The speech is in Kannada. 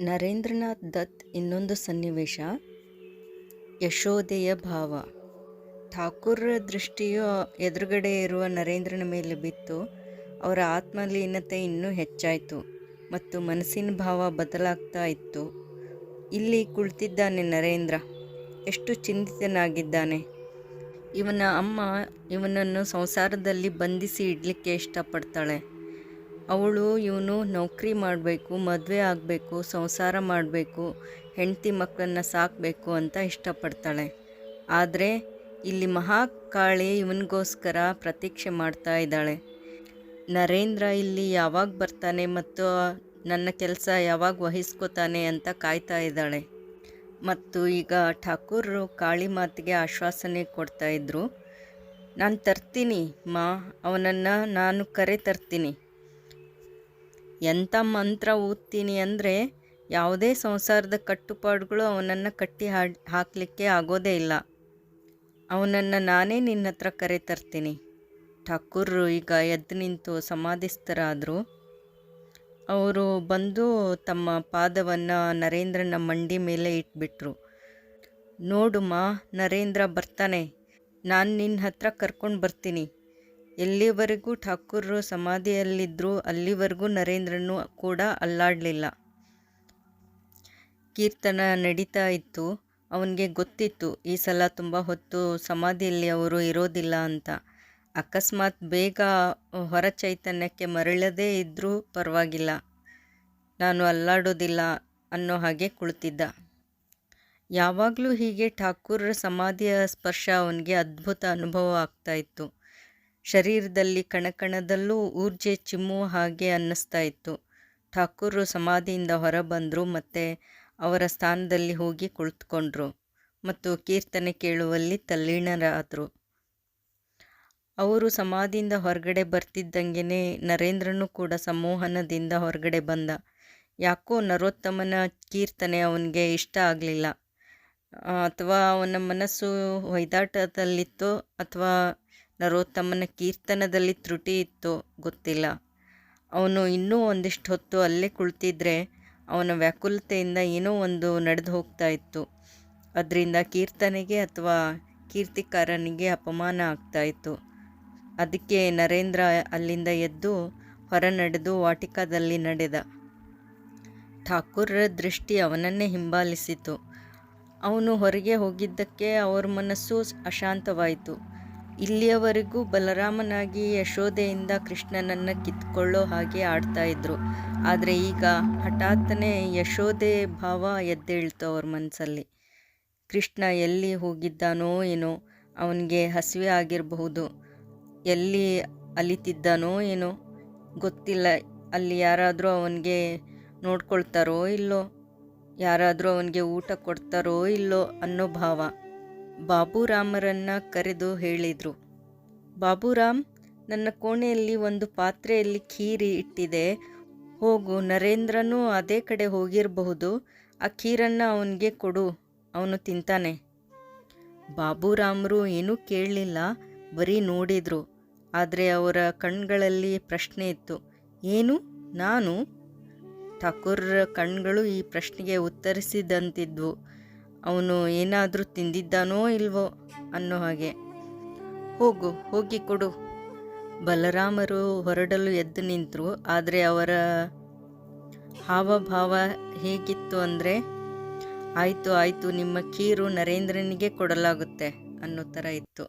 ನರೇಂದ್ರನಾಥ್ ದತ್ ಇನ್ನೊಂದು ಸನ್ನಿವೇಶ ಯಶೋದೆಯ ಭಾವ. ಠಾಕೂರರ ದೃಷ್ಟಿಯು ಎದುರುಗಡೆ ಇರುವ ನರೇಂದ್ರನ ಮೇಲೆ ಬಿತ್ತು. ಅವರ ಆತ್ಮಲೀನತೆ ಇನ್ನೂ ಹೆಚ್ಚಾಯಿತು ಮತ್ತು ಮನಸ್ಸಿನ ಭಾವ ಬದಲಾಗ್ತಾ ಇತ್ತು. ಇಲ್ಲಿ ಕುಳಿತಿದ್ದಾನೆ ನರೇಂದ್ರ, ಎಷ್ಟು ಚಿಂತಿತನಾಗಿದ್ದಾನೆ. ಇವನ ಅಮ್ಮ ಇವನನ್ನು ಸಂಸಾರದಲ್ಲಿ ಬಂಧಿಸಿ ಇಡಲಿಕ್ಕೆ ಇಷ್ಟಪಡ್ತಾಳೆ. ಅವಳು ಇವನು ನೌಕರಿ ಮಾಡಬೇಕು, ಮದುವೆ ಆಗಬೇಕು, ಸಂಸಾರ ಮಾಡಬೇಕು, ಹೆಂಡತಿ ಮಕ್ಕಳನ್ನ ಸಾಕಬೇಕು ಅಂತ ಇಷ್ಟಪಡ್ತಾಳೆ. ಆದರೆ ಇಲ್ಲಿ ಮಹಾಕಾಳಿ ಇವನಿಗೋಸ್ಕರ ಪ್ರತೀಕ್ಷೆ ಮಾಡ್ತಾ ಇದ್ದಾಳೆ. ನರೇಂದ್ರ ಇಲ್ಲಿ ಯಾವಾಗ ಬರ್ತಾನೆ ಮತ್ತು ನನ್ನ ಕೆಲಸ ಯಾವಾಗ ವಹಿಸ್ಕೋತಾನೆ ಅಂತ ಕಾಯ್ತಾ ಇದ್ದಾಳೆ. ಮತ್ತು ಈಗ ಠಾಕೂರರು ಕಾಳಿ ಮಾತಿಗೆ ಆಶ್ವಾಸನೆ ಕೊಡ್ತಾಯಿದ್ರು. ನಾನು ತರ್ತೀನಿ ಮಾ, ಅವನನ್ನು ನಾನು ಕರೆ ತರ್ತೀನಿ. ಎಂಥ ಮಂತ್ರ ಓದ್ತೀನಿ ಅಂದರೆ ಯಾವುದೇ ಸಂಸಾರದ ಕಟ್ಟುಪಾಡುಗಳು ಅವನನ್ನು ಕಟ್ಟಿ ಹಾಕಲಿಕ್ಕೆ ಆಗೋದೇ ಇಲ್ಲ. ಅವನನ್ನು ನಾನೇ ನಿನ್ನ ಹತ್ರ ಕರೆ ತರ್ತೀನಿ. ಠಾಕೂರರು ಈಗ ಎದ್ದು ನಿಂತು ಸಮಾಧಿಸ್ಥರಾದರು. ಅವರು ಬಂದು ತಮ್ಮ ಪಾದವನ್ನು ನರೇಂದ್ರನ ಮಂಡಿ ಮೇಲೆ ಇಟ್ಬಿಟ್ರು. ನೋಡು ಮಾ, ನರೇಂದ್ರ ಬರ್ತಾನೆ, ನಾನು ನಿನ್ನ ಹತ್ರ ಕರ್ಕೊಂಡು ಬರ್ತೀನಿ. ಎಲ್ಲಿವರೆಗೂ ಠಾಕೂರರು ಸಮಾಧಿಯಲ್ಲಿದ್ದರು ಅಲ್ಲಿವರೆಗೂ ನರೇಂದ್ರನು ಕೂಡ ಅಲ್ಲಾಡಲಿಲ್ಲ. ಕೀರ್ತನ ನಡೀತಾ ಇತ್ತು. ಅವನಿಗೆ ಗೊತ್ತಿತ್ತು ಈ ಸಲ ತುಂಬ ಹೊತ್ತು ಸಮಾಧಿಯಲ್ಲಿ ಅವರು ಇರೋದಿಲ್ಲ ಅಂತ. ಅಕಸ್ಮಾತ್ ಬೇಗ ಹೊರ ಚೈತನ್ಯಕ್ಕೆ ಮರಳದೇ ಇದ್ದರೂ ಪರವಾಗಿಲ್ಲ, ನಾನು ಅಲ್ಲಾಡೋದಿಲ್ಲ ಅನ್ನೋ ಹಾಗೆ ಕುಳಿತಿದ್ದ. ಯಾವಾಗಲೂ ಹೀಗೆ ಠಾಕೂರರ ಸಮಾಧಿಯ ಸ್ಪರ್ಶ ಅವನಿಗೆ ಅದ್ಭುತ ಅನುಭವ ಆಗ್ತಾಯಿತ್ತು. ಶರೀರದಲ್ಲಿ ಕಣಕಣದಲ್ಲೂ ಊರ್ಜೆ ಚಿಮ್ಮುವ ಹಾಗೆ ಅನ್ನಿಸ್ತಾ ಇತ್ತು. ಠಾಕೂರರು ಸಮಾಧಿಯಿಂದ ಹೊರಬಂದರು ಮತ್ತು ಅವರ ಸ್ಥಾನದಲ್ಲಿ ಹೋಗಿ ಕುಳಿತುಕೊಂಡ್ರು ಮತ್ತು ಕೀರ್ತನೆ ಕೇಳುವಲ್ಲಿ ತಲ್ಲೀನರಾದರು. ಅವರು ಸಮಾಧಿಯಿಂದ ಹೊರಗಡೆ ಬರ್ತಿದ್ದಂಗೆ ನರೇಂದ್ರನೂ ಕೂಡ ಸಂಮೋಹನದಿಂದ ಹೊರಗಡೆ ಬಂದ. ಯಾಕೋ ನರೋತ್ತಮನ ಕೀರ್ತನೆ ಅವನಿಗೆ ಇಷ್ಟ ಆಗಲಿಲ್ಲ. ಅಥವಾ ಅವನ ಮನಸ್ಸು ಹೊಯ್ದಾಟದಲ್ಲಿತ್ತೋ ಅಥವಾ ನರೋತ್ತಮನ ಕೀರ್ತನದಲ್ಲಿ ತ್ರುಟಿ ಇತ್ತೋ ಗೊತ್ತಿಲ್ಲ. ಅವನು ಇನ್ನೂ ಒಂದಿಷ್ಟು ಹೊತ್ತು ಅಲ್ಲೇ ಕುಳಿತಿದ್ರೆ ಅವನ ವ್ಯಾಕುಲತೆಯಿಂದ ಏನೋ ಒಂದು ನಡೆದು ಹೋಗ್ತಾ ಇತ್ತು. ಅದರಿಂದ ಕೀರ್ತನೆಗೆ ಅಥವಾ ಕೀರ್ತಿಕಾರನಿಗೆ ಅಪಮಾನ ಆಗ್ತಾಯಿತ್ತು. ಅದಕ್ಕೆ ನರೇಂದ್ರ ಅಲ್ಲಿಂದ ಎದ್ದು ಹೊರ ನಡೆದು ವಾಟಿಕಾದಲ್ಲಿ ನಡೆದ. ಠಾಕೂರರ ದೃಷ್ಟಿ ಅವನನ್ನೇ ಹಿಂಬಾಲಿಸಿತು. ಅವನು ಹೊರಗೆ ಹೋಗಿದ್ದಕ್ಕೆ ಅವರ ಮನಸ್ಸು ಅಶಾಂತವಾಯಿತು. ಇಲ್ಲಿಯವರೆಗೂ ಬಲರಾಮನಾಗಿ ಯಶೋದೆಯಿಂದ ಕೃಷ್ಣನನ್ನು ಕಿತ್ಕೊಳ್ಳೋ ಹಾಗೆ ಆಡ್ತಾಯಿದ್ರು. ಆದರೆ ಈಗ ಹಠಾತ್ತನೆ ಯಶೋದೆ ಭಾವ ಎದ್ದೇಳ್ತು ಅವ್ರ ಮನಸ್ಸಲ್ಲಿ. ಕೃಷ್ಣ ಎಲ್ಲಿ ಹೋಗಿದ್ದಾನೋ ಏನೋ, ಅವನಿಗೆ ಹಸಿವೆ ಆಗಿರಬಹುದು, ಎಲ್ಲಿ ಅಲಿತಿದ್ದಾನೋ ಏನೋ ಗೊತ್ತಿಲ್ಲ. ಅಲ್ಲಿ ಯಾರಾದರೂ ಅವನಿಗೆ ನೋಡ್ಕೊಳ್ತಾರೋ ಇಲ್ಲೋ, ಯಾರಾದರೂ ಅವನಿಗೆ ಊಟ ಕೊಡ್ತಾರೋ ಇಲ್ಲೋ ಅನ್ನೋ ಭಾವ. ಬಾಬುರಾಮರನ್ನು ಕರೆದು ಹೇಳಿದರು, ಬಾಬುರಾಮ್, ನನ್ನ ಕೋಣೆಯಲ್ಲಿ ಒಂದು ಪಾತ್ರೆಯಲ್ಲಿ ಖೀರಿ ಇಟ್ಟಿದೆ, ಹೋಗು, ನರೇಂದ್ರನೂ ಅದೇ ಕಡೆ ಹೋಗಿರಬಹುದು, ಆ ಖೀರನ್ನು ಅವನಿಗೆ ಕೊಡು, ಅವನು ತಿಂತಾನೆ. ಬಾಬುರಾಮರು ಏನೂ ಕೇಳಲಿಲ್ಲ, ಬರೀ ನೋಡಿದರು. ಆದರೆ ಅವರ ಕಣ್ಗಳಲ್ಲಿ ಪ್ರಶ್ನೆ ಇತ್ತು. ಏನು, ನಾನು? ಠಾಕೂರರ ಕಣ್ಗಳು ಈ ಪ್ರಶ್ನೆಗೆ ಉತ್ತರಿಸಿದಂತಿದ್ವು. ಅವನು ಏನಾದರೂ ತಿಂದಿದ್ದಾನೋ ಇಲ್ವೋ ಅನ್ನೋ ಹಾಗೆ. ಹೋಗಿ ಕೊಡು. ಬಲರಾಮರು ಹೊರಡಲು ಎದ್ದು ನಿಂತರು. ಆದರೆ ಅವರ ಹಾವಭಾವ ಹೇಗಿತ್ತು ಅಂದರೆ, ಆಯಿತು ನಿಮ್ಮ ಖೀರು ನರೇಂದ್ರನಿಗೆ ಕೊಡಲಾಗುತ್ತೆ ಅನ್ನೋ ಥರ ಇತ್ತು.